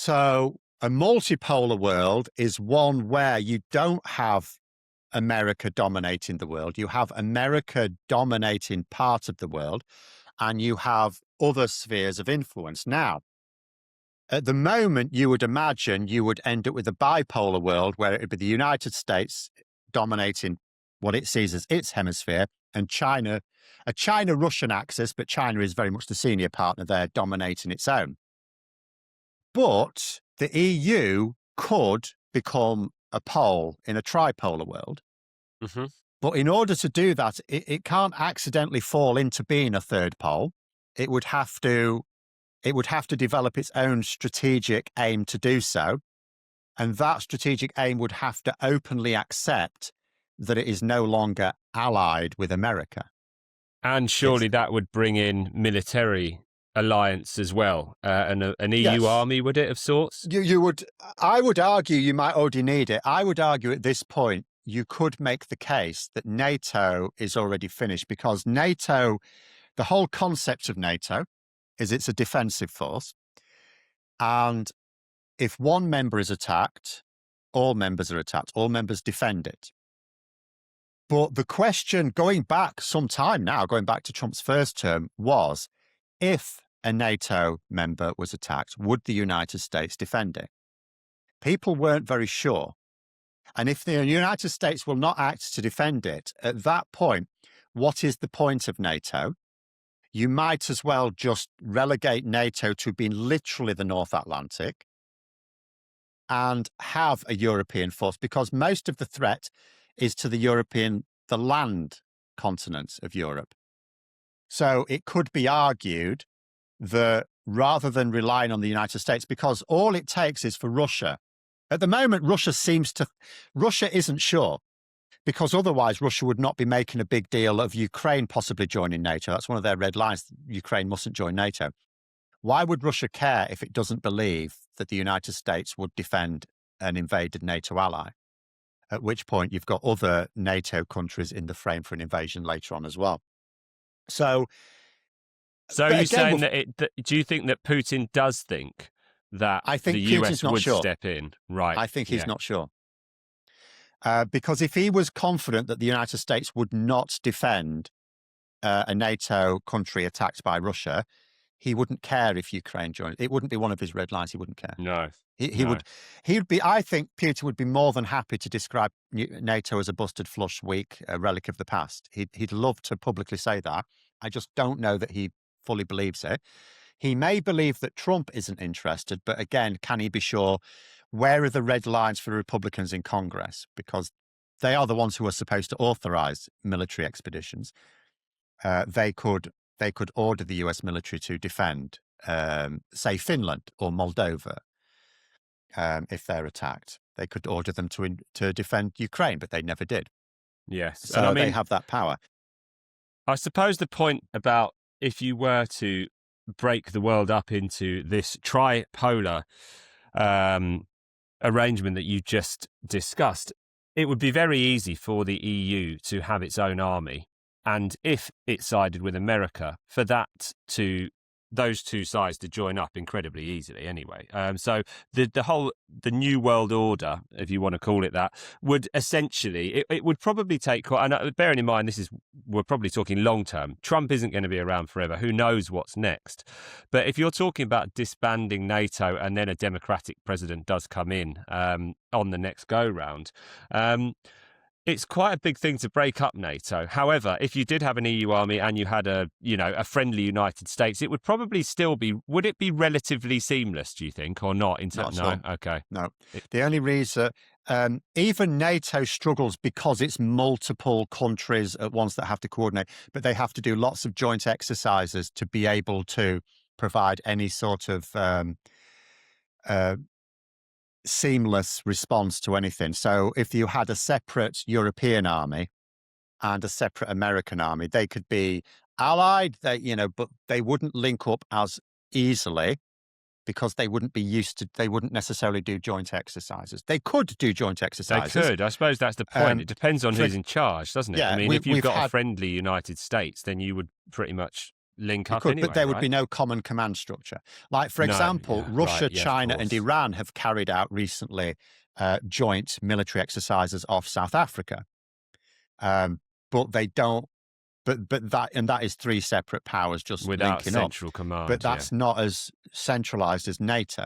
So a multipolar world is one where you don't have America dominating the world. You have America dominating part of the world, and you have other spheres of influence. Now, at the moment, you would imagine you would end up with a bipolar world where it would be the United States dominating what it sees as its hemisphere, and China, a China-Russian axis, but China is very much the senior partner there, dominating its own. But the EU could become a pole in a tripolar world. Mm-hmm. But in order to do that, it can't accidentally fall into being a third pole. It would have to develop its own strategic aim to do so. And that strategic aim would have to openly accept that it is no longer allied with America. And surely that would bring in military alliance as well, and an EU army, would it, of sorts? I would argue you might already need it. I would argue at this point, you could make the case that NATO is already finished, because NATO, the whole concept of NATO is it's a defensive force. And if one member is attacked, all members are attacked, all members defend it. But the question going back some time now, going back to Trump's first term, was if a NATO member was attacked, would the United States defend it? People weren't very sure. And if the United States will not act to defend it, at that point, what is the point of NATO? You might as well just relegate NATO to being literally the North Atlantic and have a European force, because most of the threat is to the land continent of Europe. So it could be argued that rather than relying on the United States, because all it takes is for Russia. At the moment, Russia isn't sure, because otherwise Russia would not be making a big deal of Ukraine possibly joining NATO. That's one of their red lines. Ukraine mustn't join NATO. Why would Russia care if it doesn't believe that the United States would defend an invaded NATO ally? At which point you've got other NATO countries in the frame for an invasion later on as well. So are you saying do you think that Putin does think that the US would step in? Right. I think he's not sure. Because if he was confident that the United States would not defend a NATO country attacked by Russia, he wouldn't care if Ukraine joined. It wouldn't be one of his red lines. He wouldn't care. No. I think Putin would be more than happy to describe NATO as a busted flush, weak, a relic of the past. He'd love to publicly say that. I just don't know that he fully believes it. He may believe that Trump isn't interested, but again, can he be sure? Where are the red lines for Republicans in Congress? Because they are the ones who are supposed to authorize military expeditions. They could order the US military to defend, say, Finland or Moldova. If they're attacked, they could order them to defend Ukraine, but they never did. Yes. So they have that power. I suppose the point about if you were to break the world up into this tripolar arrangement that you just discussed, it would be very easy for the EU to have its own army. And if it sided with America, for those two sides to join up incredibly easily anyway. So the new world order, if you want to call it that, would essentially, it would probably take, and bearing in mind we're probably talking long term. Trump isn't going to be around forever. Who knows what's next? But if you're talking about disbanding NATO and then a democratic president does come in on the next go round, it's quite a big thing to break up NATO. However, if you did have an EU army and you had a friendly United States, it would probably still be. Would it be relatively seamless? Do you think, or not? No. Okay. No. The only reason even NATO struggles because it's multiple countries at once that have to coordinate, but they have to do lots of joint exercises to be able to provide any sort of seamless response to anything. So if you had a separate European army and a separate American army, they could be allied, but they wouldn't link up as easily because they wouldn't necessarily do joint exercises. They could do joint exercises. They could. I suppose that's the point. It depends on who's in charge, doesn't it? Yeah, I mean, if you've got a friendly United States, then you would pretty much link You up could, anyway, but there would right? be no common command structure. Like, for No, example, yeah, Russia, right, yeah, of China, and course. Iran have carried out recently joint military exercises off South Africa. But they don't. But that is three separate powers just Without linking up. central command, But yeah. that's not as centralized as NATO.